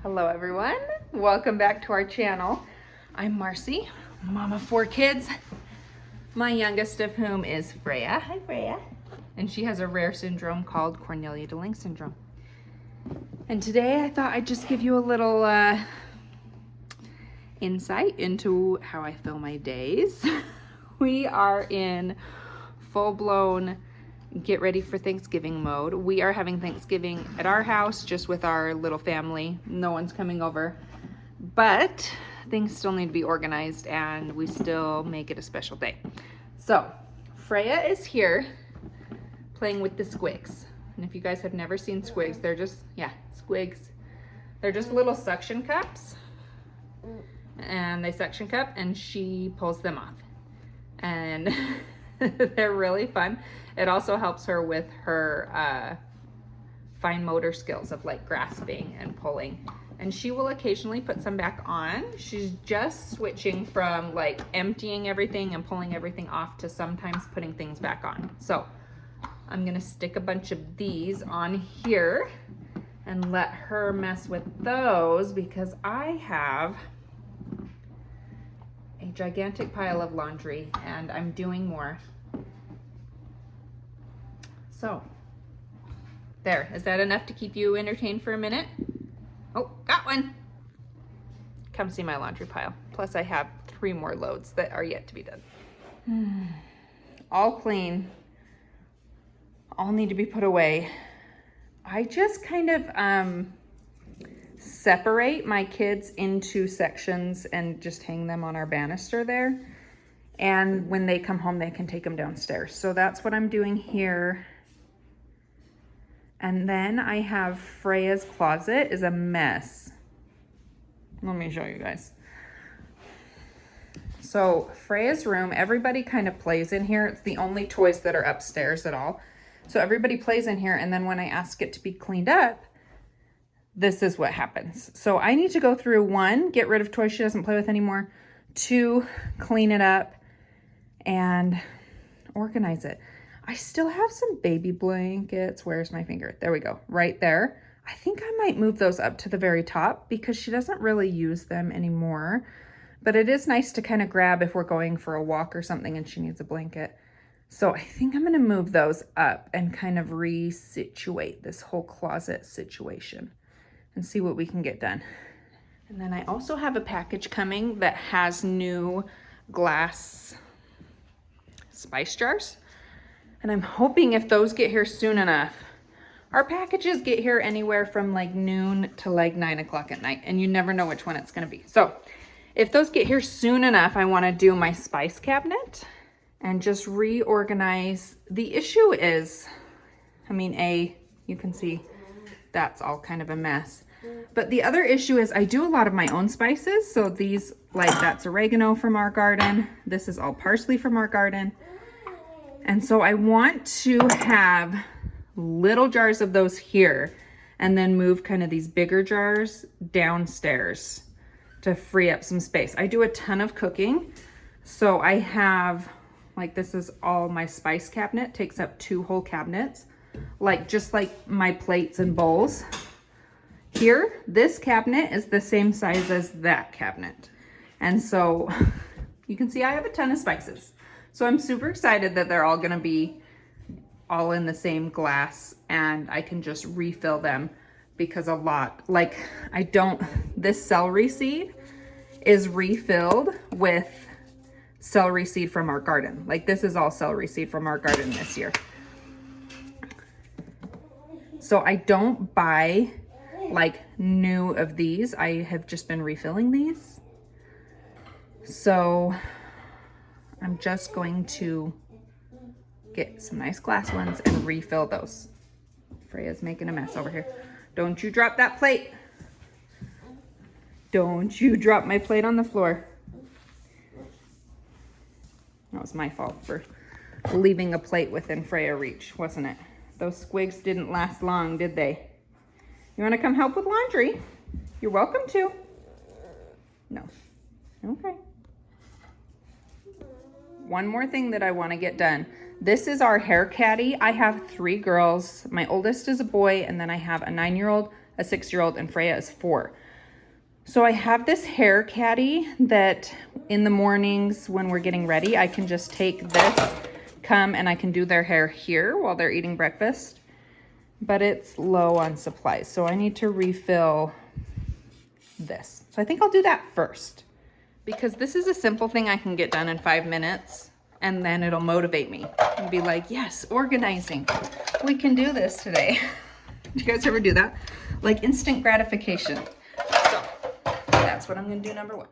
Hello everyone, welcome back to our channel. I'm Marcy, mom of 4 kids, my youngest of whom is Freya. Hi Freya. And she has a rare syndrome called Cornelia-de-Lange syndrome. And today I thought I'd just give you a little insight into how I fill my days. We are in full-blown get ready for Thanksgiving mode. We are having Thanksgiving at our house just with our little family. No one's coming over, but things still need to be organized and we still make it a special day. So Freya is here playing with the squigs. And if you guys have never seen squigs, they're just, squigs. They're just little suction cups, and they suction cup and she pulls them off. And they're really fun. It also helps her with her fine motor skills of like grasping and pulling. And she will occasionally put some back on. She's just switching from like emptying everything and pulling everything off to sometimes putting things back on. So I'm gonna stick a bunch of these on here and let her mess with those because I have a gigantic pile of laundry and I'm doing more. So, there, is that enough to keep you entertained for a minute? Oh, got one. Come see my laundry pile. Plus I have 3 more loads that are yet to be done. All clean, all need to be put away. I just kind of separate my kids into sections and just hang them on our banister there. And when they come home, they can take them downstairs. So that's what I'm doing here. And then I have Freya's closet is a mess. Let me show you guys. So Freya's room, everybody kind of plays in here. It's the only toys that are upstairs at all. So everybody plays in here, and then when I ask it to be cleaned up, this is what happens. So I need to go through 1, get rid of toys she doesn't play with anymore, 2, clean it up and organize it. I still have some baby blankets. Where's my finger? There we go, right there. I think I might move those up to the very top because she doesn't really use them anymore. But it is nice to kind of grab if we're going for a walk or something and she needs a blanket. So I think I'm gonna move those up and kind of resituate this whole closet situation and see what we can get done. And then I also have a package coming that has new glass spice jars. And I'm hoping if those get here soon enough. Our packages get here anywhere from like noon to like 9 o'clock at night, and you never know which one it's gonna be. So if those get here soon enough, I wanna do my spice cabinet and just reorganize. The issue is, I mean, you can see that's all kind of a mess. But the other issue is I do a lot of my own spices. So these, like that's oregano from our garden. This is all parsley from our garden. And so I want to have little jars of those here and then move kind of these bigger jars downstairs to free up some space. I do a ton of cooking. So I have, like this is all my spice cabinet, takes up 2 whole cabinets. Like just like my plates and bowls. Here, this cabinet is the same size as that cabinet. And so you can see I have a ton of spices. So I'm super excited that they're all gonna be all in the same glass and I can just refill them because a lot, like this celery seed is refilled with celery seed from our garden. Like this is all celery seed from our garden this year. So I don't buy like new of these. I have just been refilling these. So I'm just going to get some nice glass ones and refill those. Freya's making a mess over here. Don't you drop that plate. Don't you drop my plate on the floor. That was my fault for leaving a plate within Freya reach, wasn't it? Those squigs didn't last long, did they? You want to come help with laundry? You're welcome to. No. Okay. One more thing that I want to get done. This is our hair caddy. I have 3 girls. My oldest is a boy, and then I have a 9-year-old, a 6-year-old, and Freya is 4. So I have this hair caddy that in the mornings when we're getting ready, I can just take this, come and I can do their hair here while they're eating breakfast, but it's low on supplies. So I need to refill this. So I think I'll do that first because this is a simple thing I can get done in 5 minutes and then it'll motivate me and be like, yes, organizing. We can do this today. Do you guys ever do that? Like instant gratification. So that's what I'm gonna do, number 1.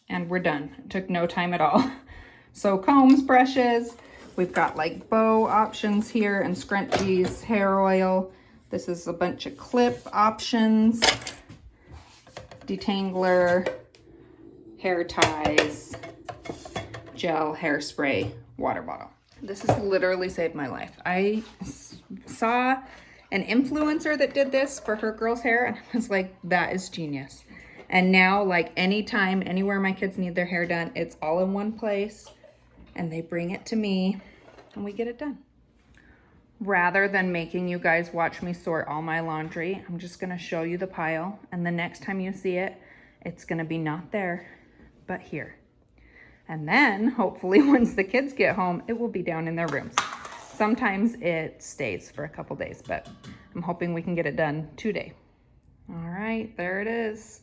And we're done. It took no time at all. So combs, brushes, we've got like bow options here and scrunchies, hair oil. This is a bunch of clip options, detangler, hair ties, gel, hairspray, water bottle. This has literally saved my life. I saw an influencer that did this for her girl's hair and I was like, that is genius. And now, like anytime, anywhere my kids need their hair done, it's all in one place and they bring it to me and we get it done. Rather than making you guys watch me sort all my laundry, I'm just gonna show you the pile and the next time you see it, it's gonna be not there, but here. And then hopefully once the kids get home, it will be down in their rooms. Sometimes it stays for a couple days, but I'm hoping we can get it done today. All right, there it is.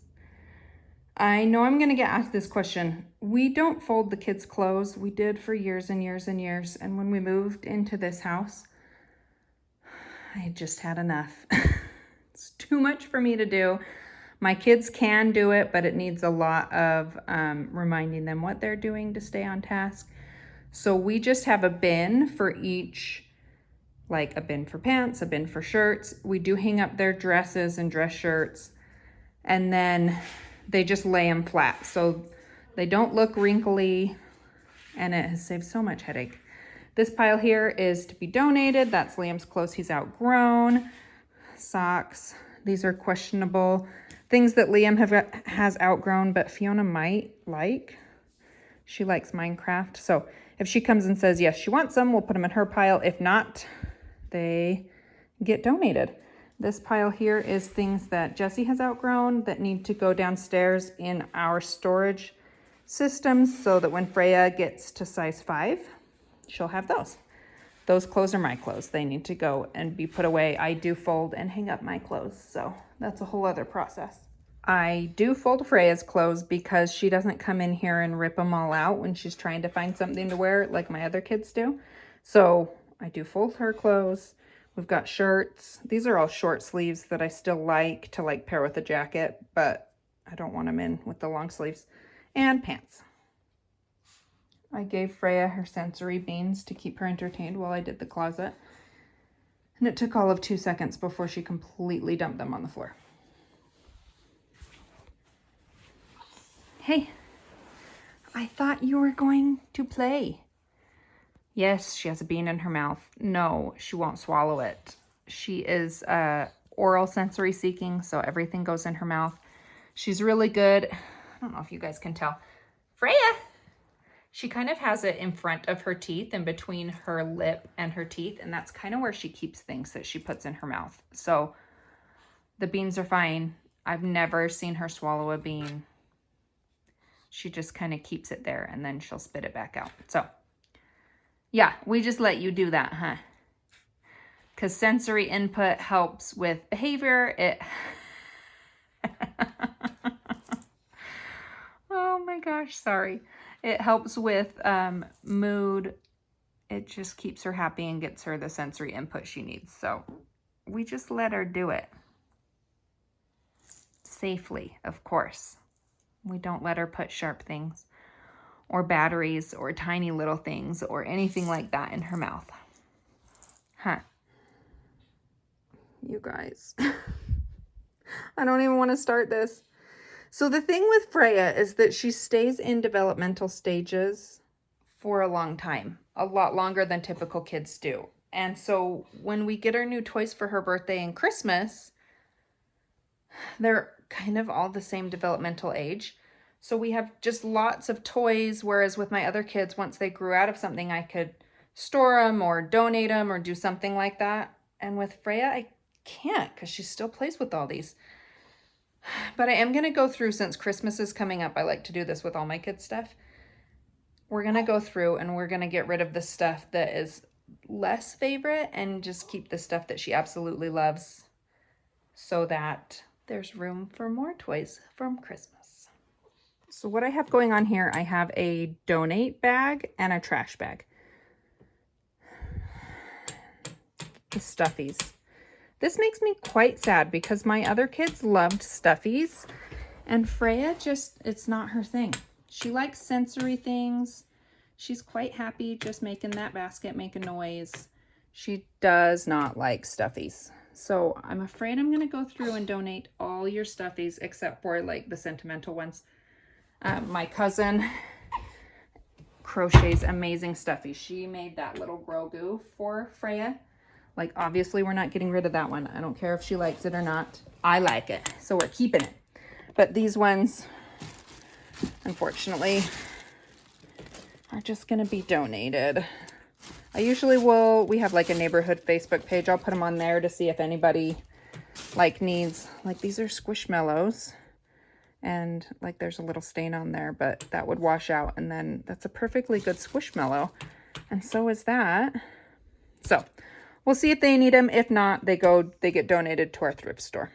I know I'm gonna get asked this question. We don't fold the kids' clothes. We did for years and years and years. And when we moved into this house, I just had enough. It's too much for me to do. My kids can do it, but it needs a lot of reminding them what they're doing to stay on task. So we just have a bin for each, like a bin for pants, a bin for shirts. We do hang up their dresses and dress shirts, and then they just lay them flat. So they don't look wrinkly, and it has saved so much headache. This pile here is to be donated. That's Liam's clothes he's outgrown. Socks. These are questionable things that Liam has outgrown, but Fiona might like. She likes Minecraft. So if she comes and says, yes, she wants them, we'll put them in her pile. If not, they get donated. This pile here is things that Jessie has outgrown that need to go downstairs in our storage systems so that when Freya gets to size 5, she'll have those. Those clothes are my clothes. They need to go and be put away. I do fold and hang up my clothes, so that's a whole other process. I do fold Freya's clothes because she doesn't come in here and rip them all out when she's trying to find something to wear like my other kids do. So I do fold her clothes. We've got shirts. These are all short sleeves that I still like to like pair with a jacket, but I don't want them in with the long sleeves. And pants. I gave Freya her sensory beans to keep her entertained while I did the closet. And it took all of 2 seconds before she completely dumped them on the floor. Hey, I thought you were going to play. Yes, she has a bean in her mouth. No, she won't swallow it. She is oral sensory seeking, so everything goes in her mouth. She's really good. I don't know if you guys can tell. Freya! She kind of has it in front of her teeth and between her lip and her teeth, and that's kind of where she keeps things that she puts in her mouth. So the beans are fine. I've never seen her swallow a bean. She just kind of keeps it there and then she'll spit it back out. So yeah, we just let you do that, huh? Because sensory input helps with behavior. Oh my gosh, sorry. It helps with mood. It just keeps her happy and gets her the sensory input she needs. So we just let her do it. Safely, of course. We don't let her put sharp things or batteries or tiny little things or anything like that in her mouth. Huh. You guys. I don't even want to start this. So the thing with Freya is that she stays in developmental stages for a long time, a lot longer than typical kids do. And so when we get our new toys for her birthday and Christmas, they're kind of all the same developmental age. So we have just lots of toys, whereas with my other kids, once they grew out of something, I could store them or donate them or do something like that. And with Freya, I can't because she still plays with all these. But I am going to go through, since Christmas is coming up, I like to do this with all my kids' stuff. We're going to go through and we're going to get rid of the stuff that is less favorite and just keep the stuff that she absolutely loves so that there's room for more toys from Christmas. So what I have going on here, I have a donate bag and a trash bag. The stuffies. This makes me quite sad because my other kids loved stuffies and Freya just, it's not her thing. She likes sensory things. She's quite happy just making that basket make a noise. She does not like stuffies. So I'm afraid I'm going to go through and donate all your stuffies except for like the sentimental ones. My cousin crochets amazing stuffies. She made that little Grogu for Freya. Like, obviously, we're not getting rid of that one. I don't care if she likes it or not. I like it, so we're keeping it. But these ones, unfortunately, are just going to be donated. I usually will, we have like a neighborhood Facebook page. I'll put them on there to see if anybody, like, needs, like, these are Squishmallows. And, like, there's a little stain on there, but that would wash out. And then that's a perfectly good Squishmallow. And so is that. So we'll see if they need them. If not, they get donated to our thrift store.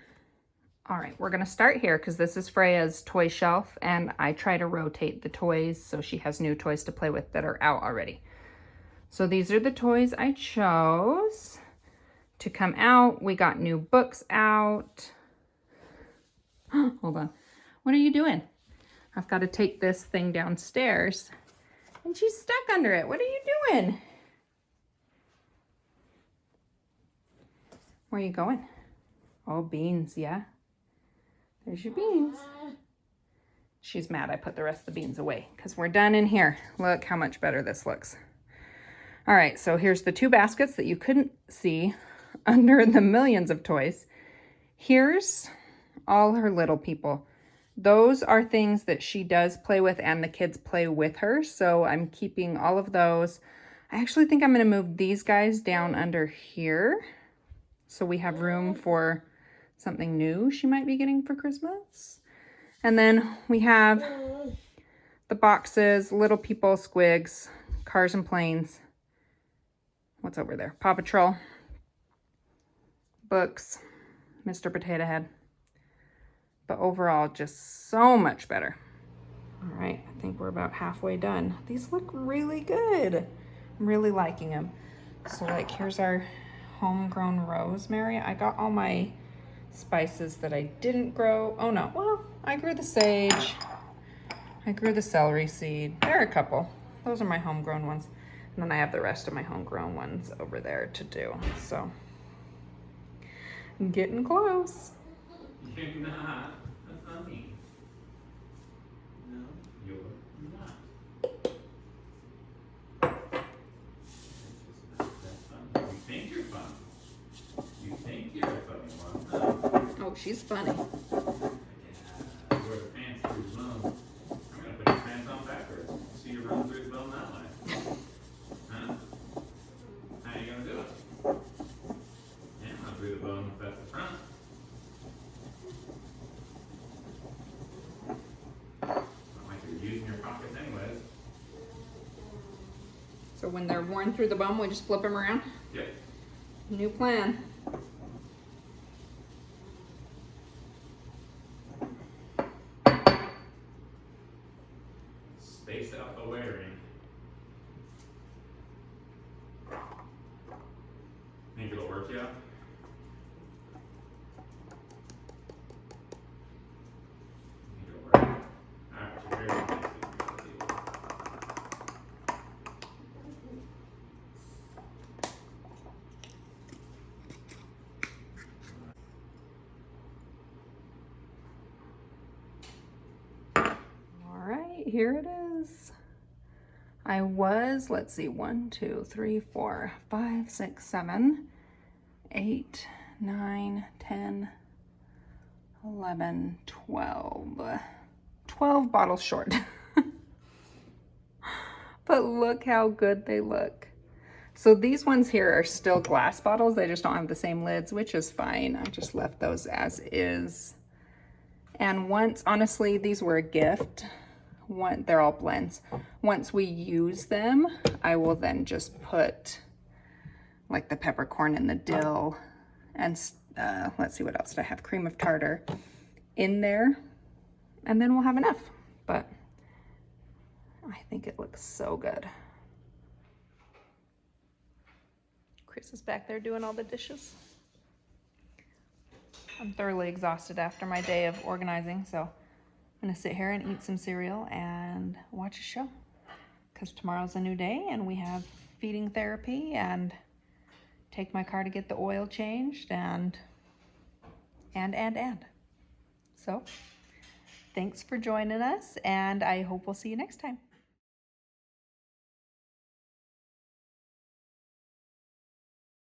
All right, we're gonna start here because this is Freya's toy shelf and I try to rotate the toys so she has new toys to play with that are out already. So these are the toys I chose to come out. We got new books out. Hold on, what are you doing? I've got to take this thing downstairs and she's stuck under it. What are you doing? Where are you going? Oh, beans, yeah. There's your beans. She's mad I put the rest of the beans away because we're done in here. Look how much better this looks. All right, so here's the two baskets that you couldn't see under the millions of toys. Here's all her little people. Those are things that she does play with and the kids play with her. So I'm keeping all of those. I actually think I'm going to move these guys down under here so we have room for something new she might be getting for Christmas. And then we have the boxes, little people, squigs, cars and planes. What's over there? Paw Patrol, books, Mr. Potato Head. But overall, just so much better. All right, I think we're about halfway done. These look really good. I'm really liking them. So like, here's our homegrown rosemary. I got all my spices that I didn't grow. Oh no, well, I grew the sage. I grew the celery seed. There are a couple. Those are my homegrown ones. And then I have the rest of my homegrown ones over there to do. So, I'm getting close. You're not. That's not me. No, you're not. That's fun. You think you're fun. You think you're a funny one. Oh, she's funny. Yeah. Wear the pants through his bone. I'm gonna put your pants on backwards. See you run through his bone that way. Huh? How you gonna do it? Yeah, not through the bone if that's the front. Using your pockets anyways. So when they're worn through the bum, we just flip them around? Yep. New plan. Space out the wearing. Think it'll work yet? Here it is. I was, let's see, 1, 2, 3, 4, 5, 6, 7, 8, 9, 10, 11, 12, 12 bottles short. But look how good they look. So these ones here are still glass bottles. They just don't have the same lids, which is fine. I just left those as is. And once, honestly, these were a gift. They're all blends. Once we use them, I will then just put like the peppercorn and the dill and let's see, what else did I have? Cream of tartar in there, and then we'll have enough. But I think it looks so good. Chris is back there doing all the dishes. I'm thoroughly exhausted after my day of organizing, so I'm gonna sit here and eat some cereal and watch a show, because tomorrow's a new day and we have feeding therapy and take my car to get the oil changed and. So thanks for joining us, and I hope we'll see you next time.